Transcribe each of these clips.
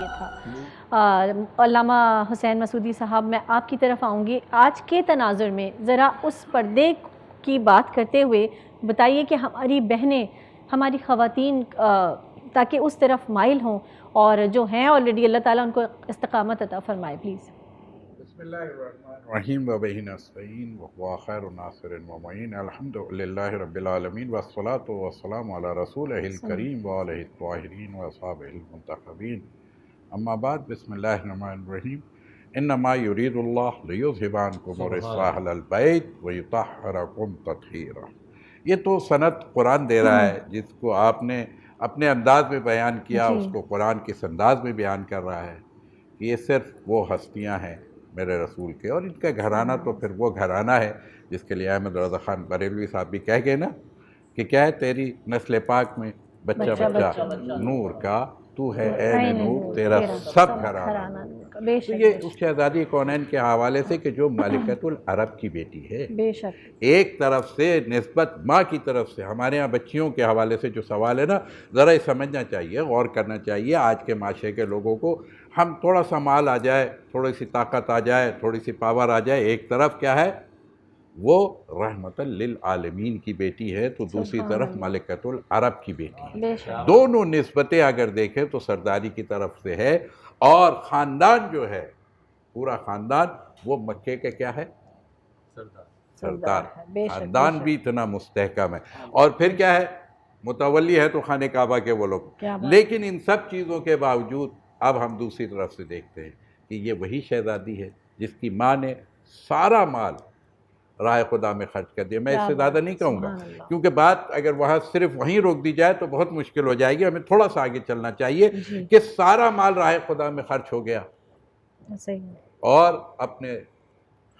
یہ تھا علامہ حسین مسعودی صاحب، میں آپ کی طرف آؤں گی۔ آج کے تناظر میں ذرا اس پردے کی بات کرتے ہوئے بتائیے کہ ہماری بہنیں، ہماری خواتین تاکہ اس طرف مائل ہوں، اور جو ہیں آلریڈی اللہ تعالیٰ ان کو استقامت عطا فرمائے پلیز۔ بسم اللہ الرحمن الرحیم وبہ نستعین وهو خیر الناصر ومعین الحمد للہ رب العالمین والصلاة والسلام علی رسولہ الکریم وآلہ الطاہرین واصحابہ المنتخبین، اما بعد، بسم اللہ الرحمن الرحیم۔ انما یرید اللہ لیذھب عنکم الرجس اہل البیت ویطہرکم تطہیرا۔ یہ تو سند قرآن دے رہا ہے، جس کو آپ نے اپنے انداز میں بیان کیا، اس کو قرآن کس انداز میں بیان کر رہا ہے کہ یہ صرف وہ ہستیاں ہیں میرے رسول کے، اور ان کا گھرانہ تو پھر وہ گھرانہ ہے جس کے لیے احمد رضا خان بریلوی صاحب بھی کہہ گئے نا کہ کیا ہے، تیری نسل پاک میں بچہ بچہ نور کا، تو ہے عین نور، تیرا سب گھرانہ۔ تو یہ اس شہزادی کونین کے حوالے سے کہ جو ملکۃ العرب کی بیٹی ہے، بے شک ایک طرف سے نسبت ماں کی طرف سے، ہمارے ہاں بچیوں کے حوالے سے جو سوال ہے نا، ذرا یہ سمجھنا چاہیے، غور کرنا چاہیے۔ آج کے معاشرے کے لوگوں کو ہم تھوڑا سا مال آ جائے، تھوڑی سی طاقت آ جائے، تھوڑی سی پاور آ جائے، ایک طرف کیا ہے وہ رحمت للعالمین کی بیٹی ہے، تو دوسری طرف ملکۃ العرب کی بیٹی ہے۔ دونوں نسبتیں اگر دیکھیں تو سرداری کی طرف سے ہے، اور خاندان جو ہے، پورا خاندان وہ مکے کے کیا ہے، سردار۔ خاندان بھی اتنا مستحکم ہے، اور پھر کیا ہے، متولی ہے تو خانہ کعبہ کے وہ لوگ۔ لیکن ان سب چیزوں کے باوجود اب ہم دوسری طرف سے دیکھتے ہیں کہ یہ وہی شہزادی ہے جس کی ماں نے سارا مال راہ خدا میں خرچ کر دیا۔ میں اس سے زیادہ نہیں کہوں گا، کیونکہ بات اگر وہاں صرف وہیں روک دی جائے تو بہت مشکل ہو جائے گی، ہمیں تھوڑا سا آگے چلنا چاہیے کہ سارا مال راہ خدا میں خرچ ہو گیا، اور اپنے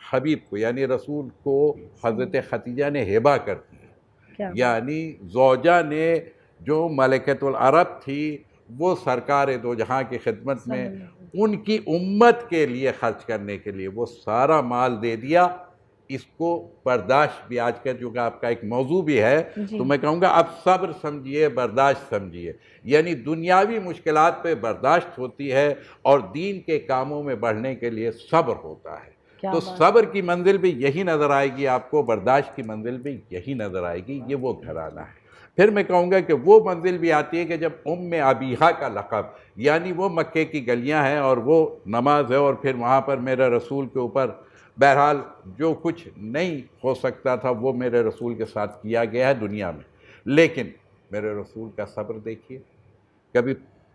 حبیب کو یعنی رسول کو حضرت خدیجہ نے ہبہ کر دیا، یعنی زوجہ نے جو ملکۃ العرب تھی وہ سرکار دو جہاں کی خدمت میں ان کی امت کے لیے خرچ کرنے کے لیے وہ سارا مال دے دیا۔ اس کو برداشت بھی آج کا جو کہ آپ کا ایک موضوع بھی ہے، تو میں کہوں گا اب صبر سمجھیے، برداشت سمجھیے، یعنی دنیاوی مشکلات پہ برداشت ہوتی ہے اور دین کے کاموں میں بڑھنے کے لیے صبر ہوتا ہے۔ تو صبر کی منزل بھی یہی نظر آئے گی آپ کو، برداشت کی منزل بھی یہی نظر آئے گی، یہ وہ گھرانہ ہے۔ پھر میں کہوں گا کہ وہ منزل بھی آتی ہے کہ جب ابیہا کا لقب، یعنی وہ مکے کی گلیاں ہیں اور وہ نماز ہے، اور پھر وہاں پر میرے رسول کے اوپر بہرحال جو کچھ نہیں ہو سکتا تھا وہ میرے رسول کے ساتھ کیا گیا ہے دنیا میں، لیکن میرے رسول کا صبر دیکھیے، کبھی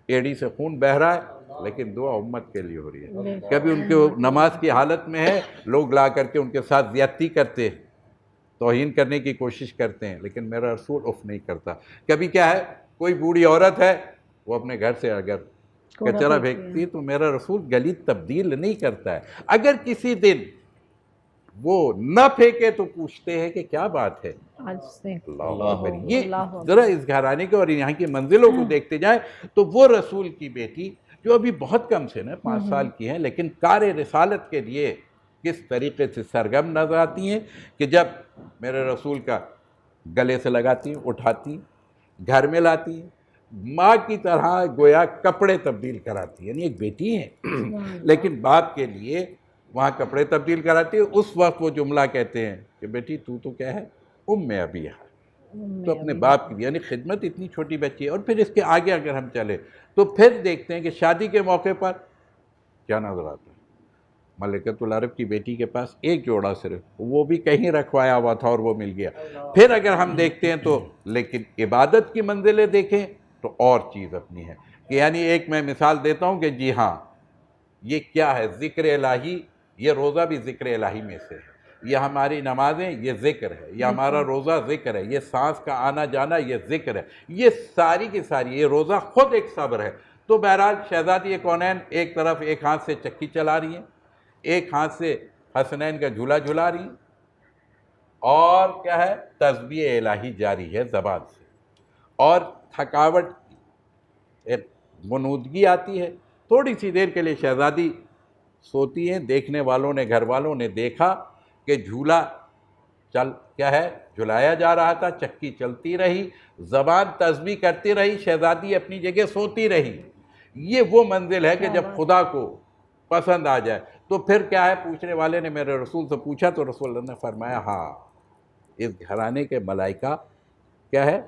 ایڑی سے خون بہہ رہا ہے لیکن دعا امت کے لیے ہو رہی ہے، کبھی ان کے نماز کی حالت میں ہے، لوگ لا کر کے ان کے ساتھ زیادتی کرتے ہیں، توہین کرنے کی کوشش کرتے ہیں، لیکن میرا رسول اف نہیں کرتا۔ کبھی کیا ہے، کوئی بوڑھی عورت ہے، وہ اپنے گھر سے اگر کچرا پھینکتی ہے تو میرا رسول گلی تبدیل نہیں کرتا ہے۔ اگر کسی دن وہ نہ پھینکے تو پوچھتے ہیں کہ کیا بات ہے، اللہ اکبر۔ یہ ذرا اس گھرانے کے اور یہاں کی منزلوں کو دیکھتے جائیں تو وہ رسول کی بیٹی جو ابھی بہت کم سے نا 5 سال کی ہیں، لیکن کار رسالت کے لیے کس طریقے سے سرگرم نظر آتی ہیں کہ جب میرے رسول کا گلے سے لگاتی ہیں، اٹھاتی ہیں، گھر میں لاتی ہیں، ماں کی طرح گویا کپڑے تبدیل کراتی ہیں، یعنی ایک بیٹی ہے لیکن باپ کے لیے وہاں کپڑے تبدیل کراتی ہے۔ اس وقت وہ جملہ کہتے ہیں کہ بیٹی تو کیا ہے، ابیہا، تو اپنے باپ کی، یعنی خدمت اتنی چھوٹی بچی ہے۔ اور پھر اس کے آگے اگر ہم چلیں تو پھر دیکھتے ہیں کہ شادی کے موقع پر کیا نظر آتا ہے، ملکۃ العرب کی بیٹی کے پاس ایک جوڑا صرف، وہ بھی کہیں رکھوایا ہوا تھا اور وہ مل گیا۔ پھر اگر ہم دیکھتے ہیں تو لیکن عبادت کی منزلیں دیکھیں تو اور چیز اپنی ہے، کہ یعنی ایک میں مثال دیتا ہوں کہ جی ہاں یہ کیا ہے، ذکر الہی، یہ روزہ بھی ذکر الہی میں سے ہے، یہ ہماری نمازیں یہ ذکر ہے، یہ ہمارا روزہ ذکر ہے، یہ سانس کا آنا جانا یہ ذکر ہے، یہ ساری کی ساری، یہ روزہ خود ایک صبر ہے۔ تو بہرحال شہزادی کونین ایک طرف ایک ہاتھ سے چکی چلا رہی ہیں، ایک ہاتھ سے حسنین کا جھولا جھلا رہی ہیں، اور کیا ہے، تسبیح الہی جاری ہے زبان سے، اور تھکاوٹ ایک غنودگی آتی ہے، تھوڑی سی دیر کے لیے شہزادی سوتی ہیں، دیکھنے والوں نے، گھر والوں نے دیکھا کہ جھولا چل کیا ہے جھلایا جا رہا تھا، چکی چلتی رہی، زبان تسبیح کرتی رہی، شہزادی اپنی جگہ سوتی رہی۔ یہ وہ منزل ہے کہ جب خدا کو پسند آ جائے تو پھر کیا ہے، پوچھنے والے نے میرے رسول سے پوچھا تو رسول اللہ نے فرمایا ہاں اس گھرانے کے ملائکہ کیا ہے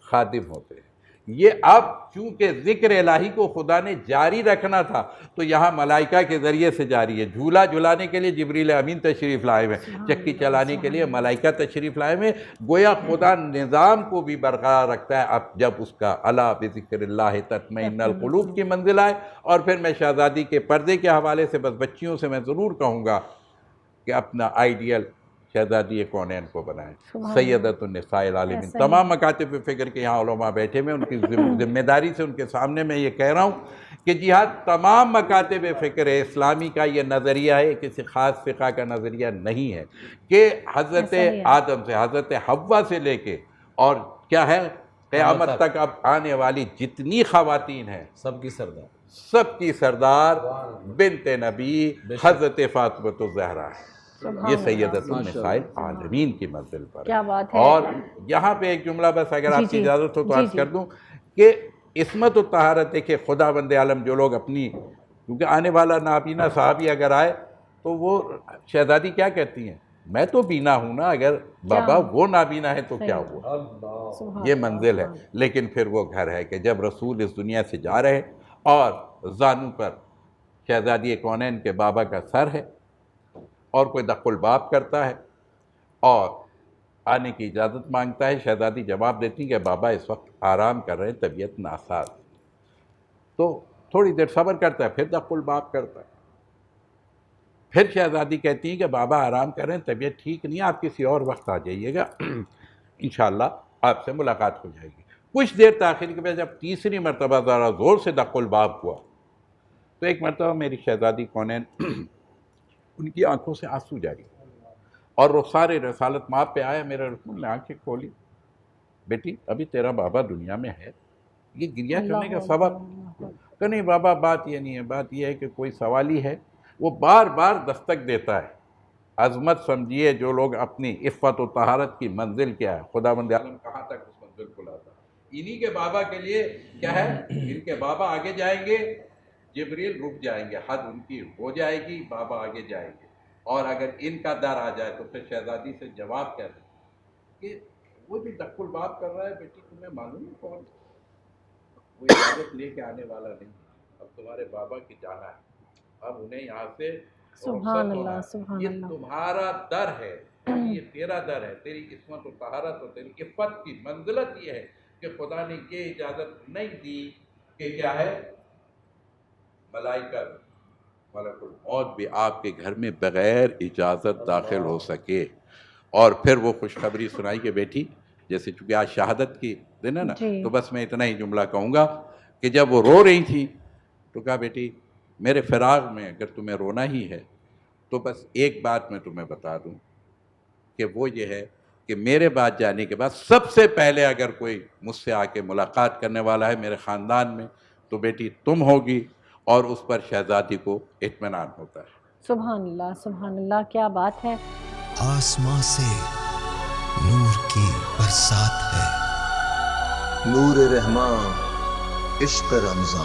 خادم ہوتے ہیں۔ یہ اب چونکہ ذکر الہی کو خدا نے جاری رکھنا تھا تو یہاں ملائکہ کے ذریعے سے جاری ہے۔ جھولا جھلانے کے لیے جبریل امین تشریف لائے ہوئے ہیں، چکی چلانے کے لیے ملائکہ تشریف لائے ہوئے ہیں۔ گویا خدا نظام کو بھی برقرار رکھتا ہے اب جب اس کا الا بذکر اللہ تطمئن القلوب کی منزل آئے۔ اور پھر میں شہزادی کے پردے کے حوالے سے بس بچیوں سے میں ضرور کہوں گا کہ اپنا آئیڈیل شہزادی کونین کو بنائیں، سیدۃ النساء العالمین۔ تمام مکاتب فکر کے یہاں علماء بیٹھے ہوئے، ان کی ذمہ داری سے ان کے سامنے میں یہ کہہ رہا ہوں کہ جی ہاں تمام مکاتب فکر اسلامی کا یہ نظریہ ہے، کسی خاص فقہ کا نظریہ نہیں ہے کہ حضرت آدم سے حضرت حوا سے لے کے اور کیا ہے قیامت تک اب آنے والی جتنی خواتین ہیں سب کی سردار، سب کی سردار بنت نبی حضرت فاطمہ الزہرا ہے۔ یہ سیدۃ النساء العالمین کی منزل پر کیا بات ہے۔ اور یہاں پہ ایک جملہ بس اگر آپ کی اجازت ہو تو عرض کر دوں کہ عصمت و طہارت ہے کہ خدا بند عالم جو لوگ اپنی، کیونکہ آنے والا نابینا صحابی اگر آئے تو وہ شہزادی کیا کہتی ہیں، میں تو بینا ہوں نا، اگر بابا وہ نابینا ہے تو کیا ہوا۔ یہ منزل ہے، لیکن پھر وہ گھر ہے کہ جب رسول اس دنیا سے جا رہے اور زانو پر شہزادی کونین کے بابا کا سر ہے اور کوئی دق الباب کرتا ہے اور آنے کی اجازت مانگتا ہے، شہزادی جواب دیتی کہ بابا اس وقت آرام کر رہے ہیں، طبیعت ناساز، تو تھوڑی دیر صبر کرتا ہے، پھر دق الباب کرتا ہے، پھر شہزادی کہتی ہیں کہ بابا آرام کر رہے ہیں، طبیعت ٹھیک نہیں ہے، آپ کسی اور وقت آ جائیے گا، انشاءاللہ آپ سے ملاقات ہو جائے گی۔ کچھ دیر تاخیر کے بعد جب تیسری مرتبہ ذرا زور سے دق الباب ہوا تو ایک مرتبہ میری شہزادی کونین ان کی آنکھوں سے آنسو جاری اور رخسار رسالت ماں پہ آیا، میرے رسول نے آنکھیں کھولی، بیٹی ابھی تیرا بابا دنیا میں ہے، یہ گریہ کرنے کا سبب؟ کہ نہیں بابا بات یہ نہیں ہے، بات یہ ہے کہ کوئی سوال ہی ہے، وہ بار بار دستک دیتا ہے۔ عظمت سمجھیے جو لوگ اپنی عفت و طہارت کی منزل کیا ہے، خدا بند عالم کہاں تک اس منزل کو لاتا ہے۔ انہی کے بابا کے لیے کیا ہے، ان کے بابا آگے جائیں گے، جبریل رک جائیں گے، حد ان کی ہو جائے گی، بابا آگے جائیں گے، اور اگر ان کا در آ جائے تو پھر شہزادی سے جواب کہہ دیں کہ وہ جو دق الباب کر رہا ہے بیٹی تمہیں معلوم ہے کون، وہ اجازت لے کے آنے والا نہیں، اب تمہارے بابا کی جانا ہے، اب انہیں یہاں سے سبحان اللہ سبحان یہ اللہ۔ تمہارا در ہے، یہ تیرا در ہے، تیری عصمت و طہارت اور تیری عفت کی منزلت یہ ہے کہ خدا نے یہ اجازت نہیں دی کہ کیا ہے ملائکہ ملک الموت بھی آپ کے گھر میں بغیر اجازت داخل ہو سکے۔ اور پھر وہ خوشخبری سنائی کہ بیٹی، جیسے چونکہ آج شہادت کی دن ہے نا، تو بس میں اتنا ہی جملہ کہوں گا کہ جب وہ رو رہی تھی تو کہا بیٹی میرے فراغ میں اگر تمہیں رونا ہی ہے تو بس ایک بات میں تمہیں بتا دوں کہ وہ یہ ہے کہ میرے بعد جانے کے بعد سب سے پہلے اگر کوئی مجھ سے آ کے ملاقات کرنے والا ہے میرے خاندان میں تو بیٹی تم ہوگی، اور اس پر شہزادی کو اطمینان ہوتا ہے۔ سبحان اللہ کیا بات ہے۔ آسمان سے نور کی برسات ہے، نور رحمان عشق رمضان۔